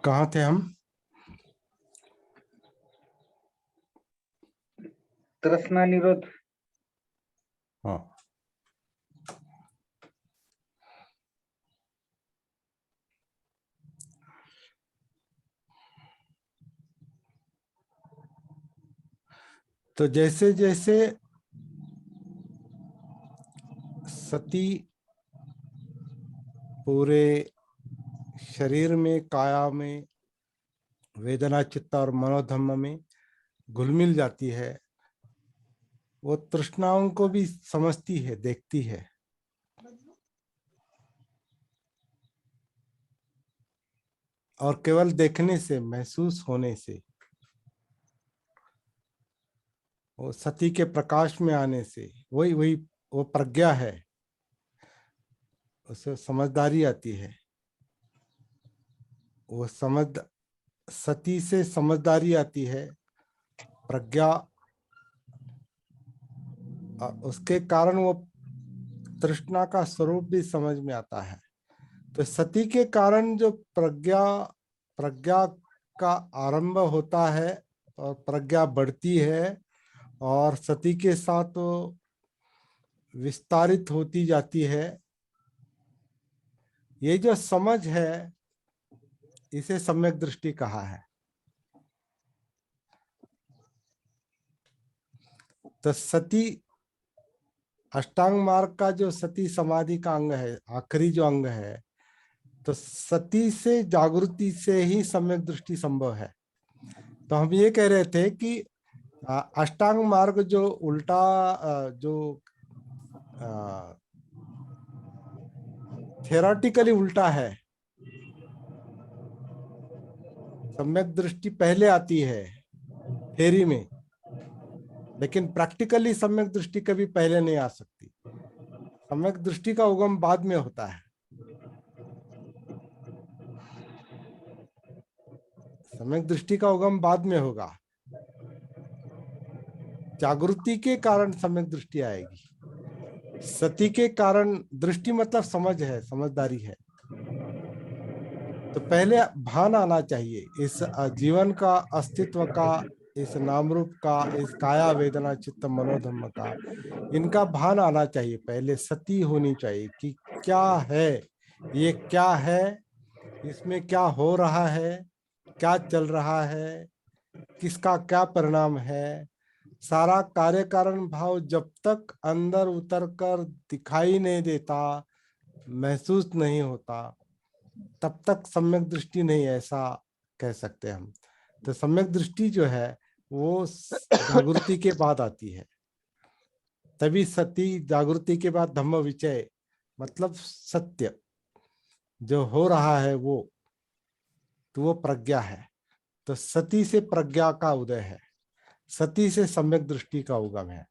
कहाँ थे हम? तृष्णा निरोध। हाँ, तो जैसे जैसे सती पूरे शरीर में, काया में, वेदना, चित्त और मनोधम्म में घुल मिल जाती है, वो तृष्णाओं को भी समझती है, देखती है। और केवल देखने से, महसूस होने से, वो सती के प्रकाश में आने से, वही वही वो प्रज्ञा है, उसे समझदारी आती है। वो समझ सती से समझदारी आती है, प्रज्ञा, और उसके कारण वो तृष्णा का स्वरूप भी समझ में आता है। तो सती के कारण जो प्रज्ञा प्रज्ञा का आरंभ होता है और प्रज्ञा बढ़ती है, और सती के साथ वो विस्तारित होती जाती है। ये जो समझ है, इसे सम्यक दृष्टि कहा है। तो सती अष्टांग मार्ग का जो सती समाधि का अंग है, आखिरी जो अंग है, तो सती से, जागृति से ही सम्यक दृष्टि संभव है। तो हम ये कह रहे थे कि अष्टांग मार्ग जो उल्टा, जो थेराटिकली उल्टा है, सम्यक दृष्टि पहले आती है थेरी में, लेकिन प्रैक्टिकली सम्यक दृष्टि कभी पहले नहीं आ सकती। सम्यक दृष्टि का उगम बाद में होता है। सम्यक दृष्टि का उगम बाद में होगा। जागृति के कारण सम्यक दृष्टि आएगी। सती के कारण, दृष्टि मतलब समझ है, समझदारी है। तो पहले भान आना चाहिए इस जीवन का, अस्तित्व का, इस नाम रूप का, इस काया वेदना चित्त मनोधम्म का, इनका भान आना चाहिए। पहले सती होनी चाहिए कि क्या है ये, क्या है, इसमें क्या हो रहा है, क्या चल रहा है, किसका क्या परिणाम है। सारा कार्य कारण भाव जब तक अंदर उतर कर दिखाई नहीं देता, महसूस नहीं होता, तब तक सम्यक दृष्टि नहीं, ऐसा कह सकते हम। तो सम्यक दृष्टि जो है वो जागृति के बाद आती है। तभी सती, जागृति के बाद धम्म विचय, मतलब सत्य जो हो रहा है वो, तो वो प्रज्ञा है। तो सती से प्रज्ञा का उदय है, सती से सम्यक दृष्टि का उगम है।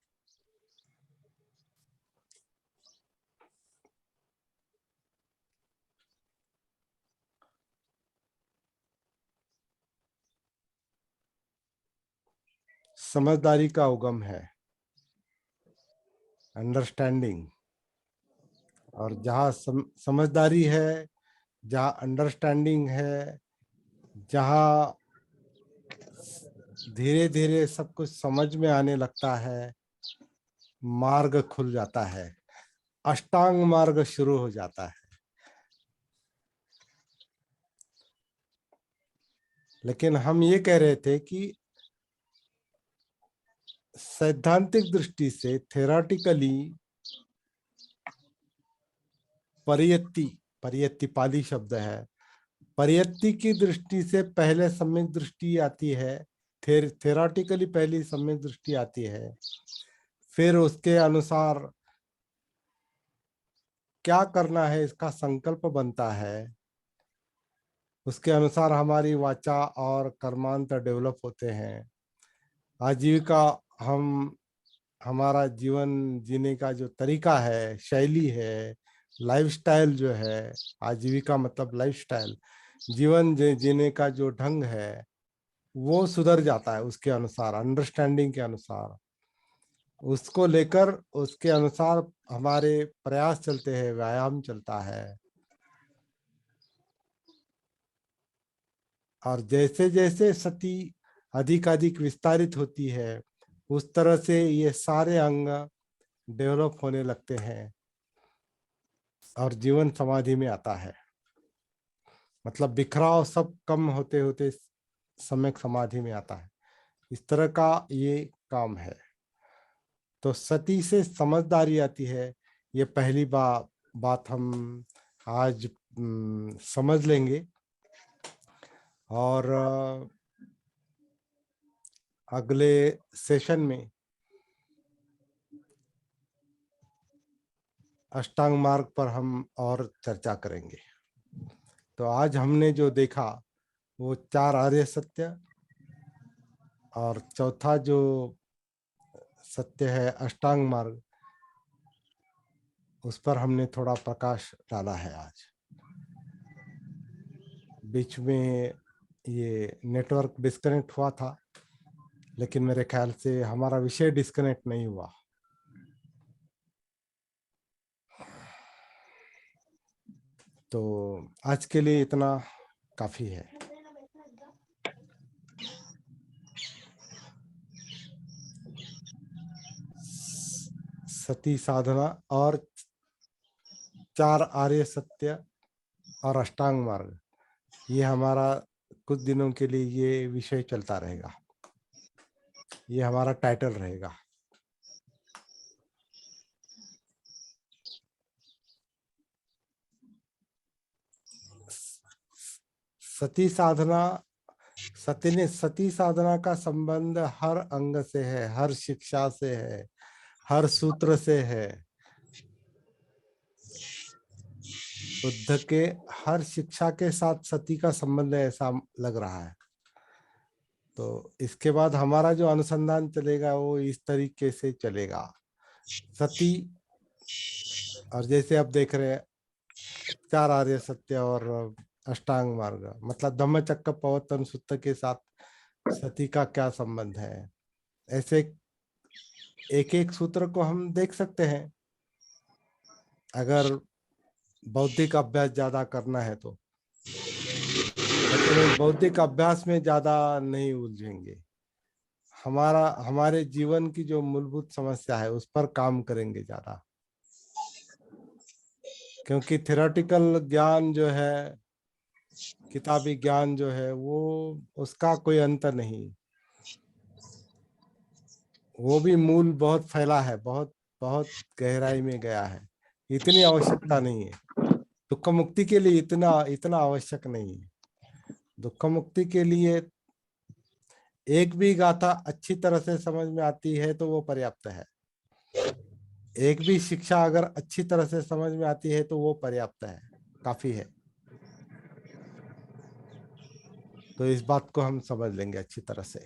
समझदारी का उगम है, अंडरस्टैंडिंग। और जहाँ समझदारी है, जहाँ अंडरस्टैंडिंग है, जहाँ धीरे धीरे सब कुछ समझ में आने लगता है, मार्ग खुल जाता है, अष्टांग मार्ग शुरू हो जाता है। लेकिन हम ये कह रहे थे कि सैद्धांतिक दृष्टि से, थेराटिकली, परियत्ति, परियत्ति पाली शब्द है, परियत्ति की दृष्टि से पहले सम्यक दृष्टि आती है। थेराटिकली पहली सम्यक दृष्टि आती है, फिर उसके अनुसार क्या करना है इसका संकल्प बनता है, उसके अनुसार हमारी वाचा और कर्मांत डेवलप होते हैं। आजीविका, हम, हमारा जीवन जीने का जो तरीका है, शैली है, लाइफस्टाइल जो है, आजीविका मतलब लाइफस्टाइल, जीवन जीने का जो ढंग है, वो सुधर जाता है उसके अनुसार, अंडरस्टैंडिंग के अनुसार। उसको लेकर, उसके अनुसार हमारे प्रयास चलते हैं, व्यायाम चलता है। और जैसे जैसे सती अधिक अधिक विस्तारित होती है, उस तरह से ये सारे अंग डेवलप होने लगते हैं और जीवन समाधि में आता है। मतलब बिखराव सब कम होते होते सम्यक समाधि में आता है। इस तरह का ये काम है। तो सती से समझदारी आती है, ये पहली बात हम आज समझ लेंगे। और अगले सेशन में अष्टांग मार्ग पर हम और चर्चा करेंगे। तो आज हमने जो देखा वो 4 आर्य सत्य, और चौथा जो सत्य है अष्टांग मार्ग, उस पर हमने थोड़ा प्रकाश डाला है आज। बीच में ये नेटवर्क डिस्कनेक्ट हुआ था, लेकिन मेरे ख्याल से हमारा विषय डिस्कनेक्ट नहीं हुआ। तो आज के लिए इतना काफी है। सती साधना और 4 आर्य सत्य और अष्टांग मार्ग, ये हमारा कुछ दिनों के लिए ये विषय चलता रहेगा, ये हमारा टाइटल रहेगा। सती साधना, सती साधना का संबंध हर अंग से है, हर शिक्षा से है, हर सूत्र से है। बुद्ध के हर शिक्षा के साथ सती का संबंध है, ऐसा लग रहा है। तो इसके बाद हमारा जो अनुसंधान चलेगा वो इस तरीके से चलेगा। सती, और जैसे आप देख रहे हैं 4 आर्य सत्य और अष्टांग मार्ग, मतलब धम्मचक्र प्रवर्तन सूत्र के साथ सती का क्या संबंध है, ऐसे एक एक सूत्र को हम देख सकते हैं अगर बौद्धिक अभ्यास ज्यादा करना है तो। लेकिन इस बौद्धिक अभ्यास में ज्यादा नहीं उलझेंगे, हमारे जीवन की जो मूलभूत समस्या है उस पर काम करेंगे ज्यादा। क्योंकि थ्योरेटिकल ज्ञान जो है, किताबी ज्ञान जो है, वो उसका कोई अंत नहीं। वो भी मूल बहुत फैला है, बहुत बहुत गहराई में गया है। इतनी आवश्यकता नहीं है दुख मुक्ति के लिए, इतना इतना आवश्यक नहीं है। दुख मुक्ति के लिए एक भी गाथा अच्छी तरह से समझ में आती है तो वो पर्याप्त है। एक भी शिक्षा अगर अच्छी तरह से समझ में आती है तो वो पर्याप्त है, काफी है। तो इस बात को हम समझ लेंगे अच्छी तरह से।